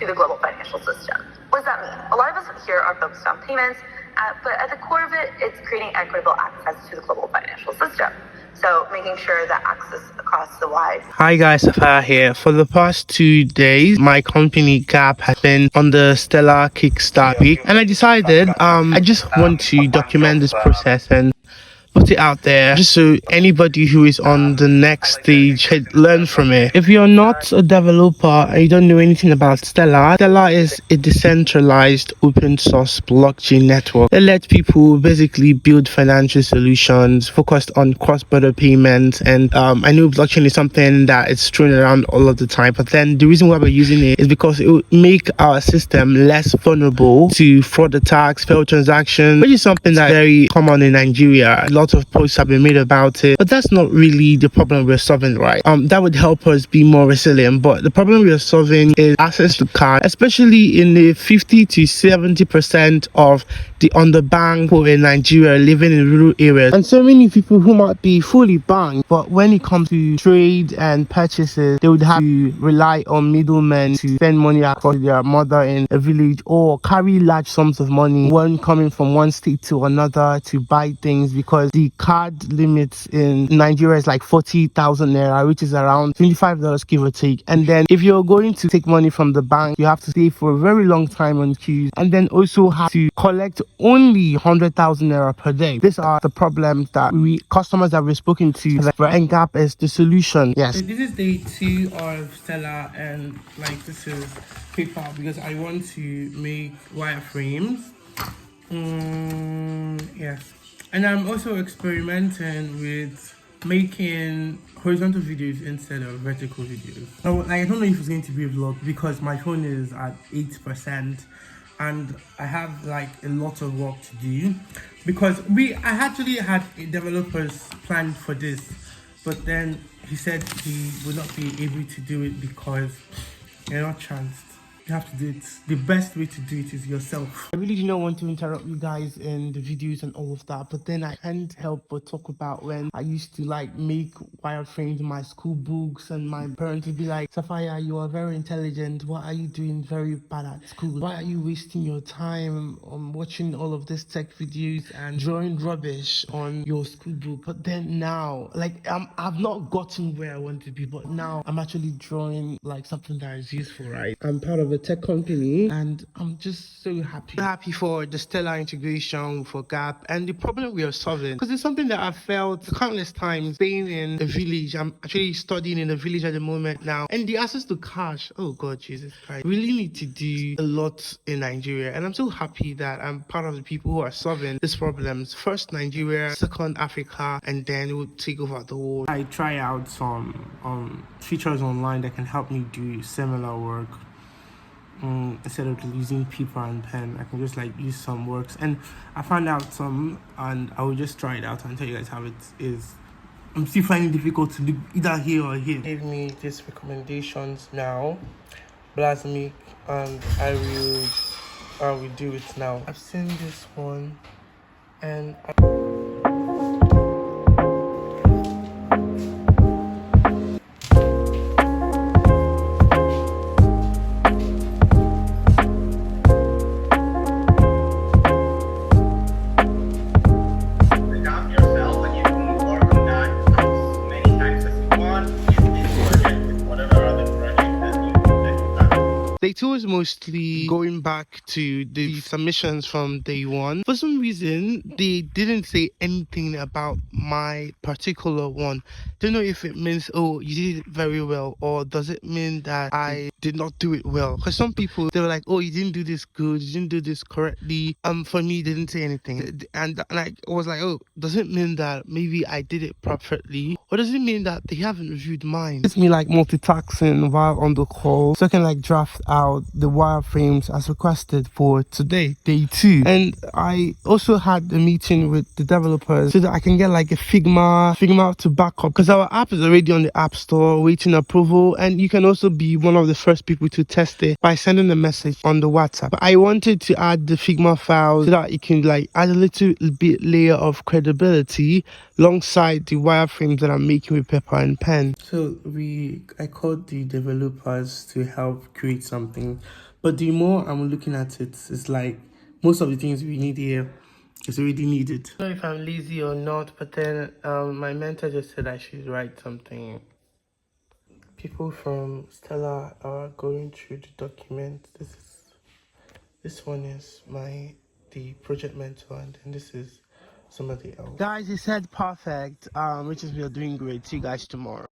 to the global financial system. What does that mean? A lot of us here are focused on payments, but at the core of it, it's creating equitable access to the global financial system. So making sure that access across the wide. Hi guys, Safar here. For the past 2 days, my company Gap has been on the Stellar Kickstart week, and I decided I just want to document this process and put it out there just so anybody who is on the next stage can learn from it. If you're not a developer and you don't know anything about Stellar is a decentralized open source blockchain network that lets people basically build financial solutions focused on cross-border payments. And I know blockchain is something that is thrown around all of the time, but then the reason why we're using it is because it will make our system less vulnerable to fraud attacks, failed transactions, which is something that's very common in Nigeria. Lots of posts have been made about it, but that's not really the problem we're solving, right? That would help us be more resilient, but the problem we are solving is access to card, especially in the 50 to 70% of the underbanked people in Nigeria living in rural areas, and so many people who might be fully banked, but when it comes to trade and purchases, they would have to rely on middlemen to send money across their mother in a village, or carry large sums of money when coming from one state to another to buy things, because the card limits in Nigeria is like 40,000 naira, which is around $25 give or take. And then if you're going to take money from the bank, you have to stay for a very long time on queues, and then also have to collect only 100,000 naira per day. These are the problems that customers that we've spoken to, and Gap is the solution. Yes. So this is day 2 of Stellar, and like this is paper because I want to make wireframes. Yes. And I'm also experimenting with making horizontal videos instead of vertical videos. Now, I don't know if it's going to be a vlog because my phone is at 8% and I have like a lot of work to do, because I actually had developers planned for this, but then he said he would not be able to do it because you're not chanced. You have to do it. The best way to do it is yourself. I really do not want to interrupt you guys in the videos and all of that, but then I can't help but talk about when I used to like make wireframes in my school books, and my parents would be like, Safaya, you are very intelligent. What are you doing very bad at school? Why are you wasting your time on watching all of these tech videos and drawing rubbish on your school book? But then now, like I've not gotten where I want to be, but now I'm actually drawing like something that is useful, right? I'm part of a tech company and I'm just so happy for the Stellar integration for Gap and the problem we are solving, because it's something that I've felt countless times staying in a village. I'm actually studying in a village at the moment now, and the access to cash, oh god, Jesus Christ, we really need to do a lot in Nigeria, and I'm so happy that I'm part of the people who are solving these problems. First Nigeria, second Africa, and then we'll take over the world. I try out some features online that can help me do similar work. Instead of using paper and pen, I can just like use some works, and I found out some, and I will just try it out and tell you guys how it is. I'm still finding it difficult to do either here or here. Give me these recommendations now, blast me, and I will do it now. I've seen this one, and Day 2 is mostly going back to the submissions from day 1. For some reason, they didn't say anything about my particular one. Don't know if it means, oh, you did it very well, or does it mean that I did not do it well? Because some people, they were like, oh, you didn't do this good, you didn't do this correctly. For me, they didn't say anything. And I was like, oh, does it mean that maybe I did it properly? Or does it mean that they haven't reviewed mine? It's me like multitasking while on the call, so I can like draft out the wireframes as requested for today, day 2. And I also had a meeting with the developers so that I can get like a Figma to back up, because our app is already on the App Store waiting approval, and you can also be one of the first people to test it by sending a message on the WhatsApp. But I wanted to add the Figma file so that it can like add a little bit layer of credibility alongside the wireframes that I'm making with paper and pen. So I called the developers to help create something, but the more I'm looking at it, it's like most of the things we need here is already needed. I don't know if I'm lazy or not, but then my mentor just said I should write something. People from Stellar are going through the document. This one is the project mentor, and then this is somebody else. Guys, he said perfect. Which is we are doing great. See you guys tomorrow.